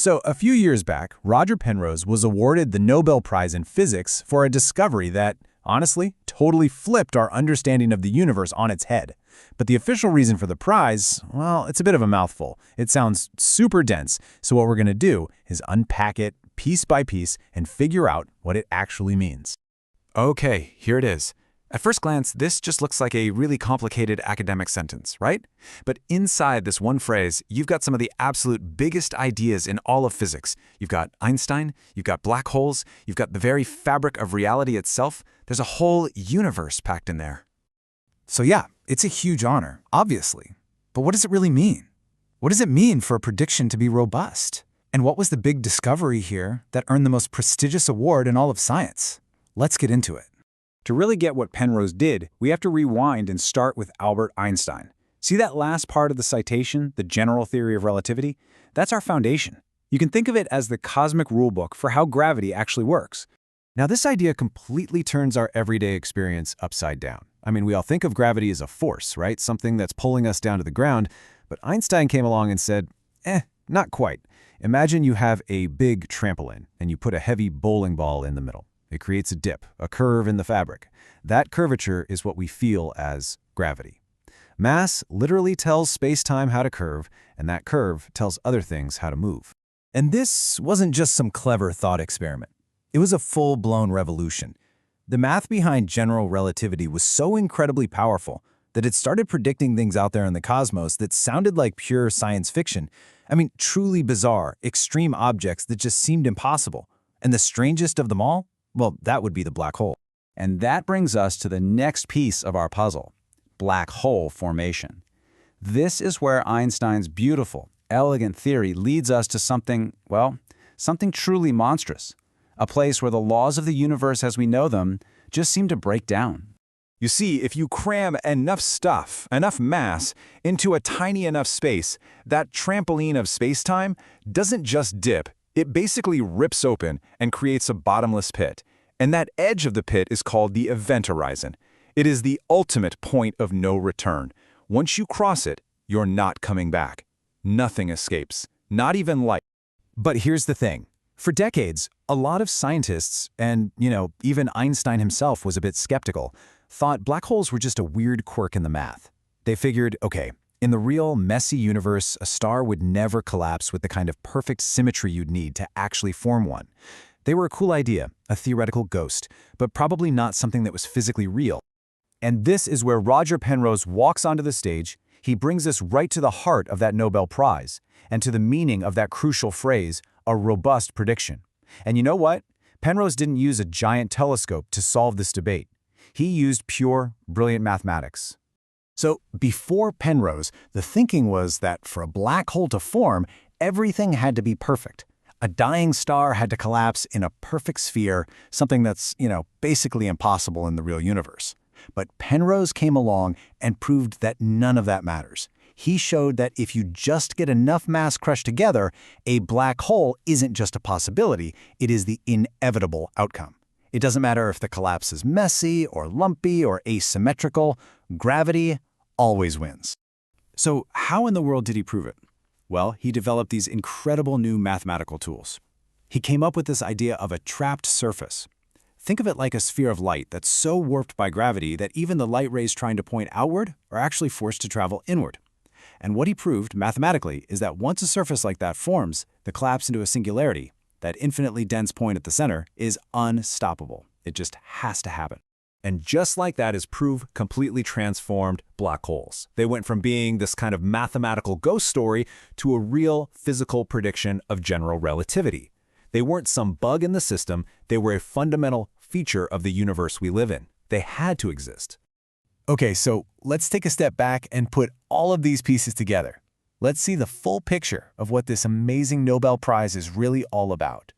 So, a few years back, Roger Penrose was awarded the Nobel Prize in Physics for a discovery that, honestly, totally flipped our understanding of the universe on its head. But the official reason for the prize, well, it's a bit of a mouthful. It sounds super dense, so what we're going to do is unpack it piece by piece and figure out what it actually means. Okay, here it is. At first glance, this just looks like a really complicated academic sentence, right? But inside this one phrase, you've got some of the absolute biggest ideas in all of physics. You've got Einstein, you've got black holes, you've got the very fabric of reality itself. There's a whole universe packed in there. So yeah, it's a huge honor, obviously. But what does it really mean? What does it mean for a prediction to be robust? And what was the big discovery here that earned the most prestigious award in all of science? Let's get into it. To really get what Penrose did, we have to rewind and start with Albert Einstein. See that last part of the citation, the general theory of relativity? That's our foundation. You can think of it as the cosmic rulebook for how gravity actually works. Now, this idea completely turns our everyday experience upside down. I mean, we all think of gravity as a force, right? Something that's pulling us down to the ground. But Einstein came along and said, not quite. Imagine you have a big trampoline and you put a heavy bowling ball in the middle. It creates a dip, a curve in the fabric. That curvature is what we feel as gravity. Mass literally tells space-time how to curve, and that curve tells other things how to move. And this wasn't just some clever thought experiment. It was a full-blown revolution. The math behind general relativity was so incredibly powerful that it started predicting things out there in the cosmos that sounded like pure science fiction. I mean, truly bizarre, extreme objects that just seemed impossible. And the strangest of them all? Well, that would be the black hole. And that brings us to the next piece of our puzzle, black hole formation. This is where Einstein's beautiful, elegant theory leads us to something, well, something truly monstrous. A place where the laws of the universe as we know them just seem to break down. You see, if you cram enough stuff, enough mass, into a tiny enough space, that trampoline of space-time doesn't just dip. It basically rips open and creates a bottomless pit. And that edge of the pit is called the event horizon. It is the ultimate point of no return. Once you cross it, you're not coming back. Nothing escapes, not even light. But here's the thing. For decades, a lot of scientists, and, even Einstein himself was a bit skeptical, thought black holes were just a weird quirk in the math. They figured, okay, in the real, messy universe, a star would never collapse with the kind of perfect symmetry you'd need to actually form one. They were a cool idea, a theoretical ghost, but probably not something that was physically real. And this is where Roger Penrose walks onto the stage. He brings us right to the heart of that Nobel Prize, and to the meaning of that crucial phrase, a robust prediction. And you know what? Penrose didn't use a giant telescope to solve this debate. He used pure, brilliant mathematics. So before Penrose, the thinking was that for a black hole to form, everything had to be perfect. A dying star had to collapse in a perfect sphere, something that's, basically impossible in the real universe. But Penrose came along and proved that none of that matters. He showed that if you just get enough mass crushed together, a black hole isn't just a possibility, it is the inevitable outcome. It doesn't matter if the collapse is messy or lumpy or asymmetrical, gravity always wins. So how in the world did he prove it? Well, he developed these incredible new mathematical tools. He came up with this idea of a trapped surface. Think of it like a sphere of light that's so warped by gravity that even the light rays trying to point outward are actually forced to travel inward. And what he proved mathematically is that once a surface like that forms, the collapse into a singularity, that infinitely dense point at the center, is unstoppable. It just has to happen. And just like that is proof completely transformed black holes. They went from being this kind of mathematical ghost story to a real physical prediction of general relativity. They weren't some bug in the system, they were a fundamental feature of the universe we live in. They had to exist. Okay, so let's take a step back and put all of these pieces together. Let's see the full picture of what this amazing Nobel Prize is really all about.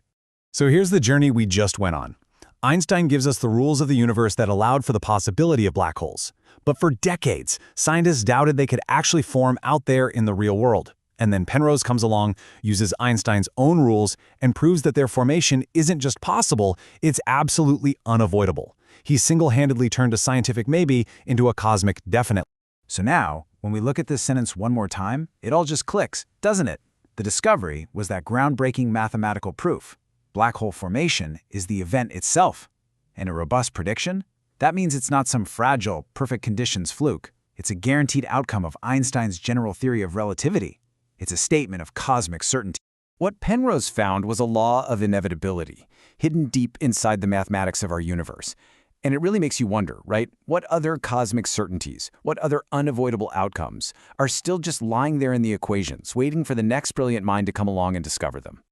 So here's the journey we just went on. Einstein gives us the rules of the universe that allowed for the possibility of black holes. But for decades, scientists doubted they could actually form out there in the real world. And then Penrose comes along, uses Einstein's own rules, and proves that their formation isn't just possible, it's absolutely unavoidable. He single-handedly turned a scientific maybe into a cosmic definite. So now, when we look at this sentence one more time, it all just clicks, doesn't it? The discovery was that groundbreaking mathematical proof. Black hole formation is the event itself. And a robust prediction? That means it's not some fragile, perfect conditions fluke. It's a guaranteed outcome of Einstein's general theory of relativity. It's a statement of cosmic certainty. What Penrose found was a law of inevitability, hidden deep inside the mathematics of our universe. And it really makes you wonder, right? What other cosmic certainties, what other unavoidable outcomes are still just lying there in the equations, waiting for the next brilliant mind to come along and discover them?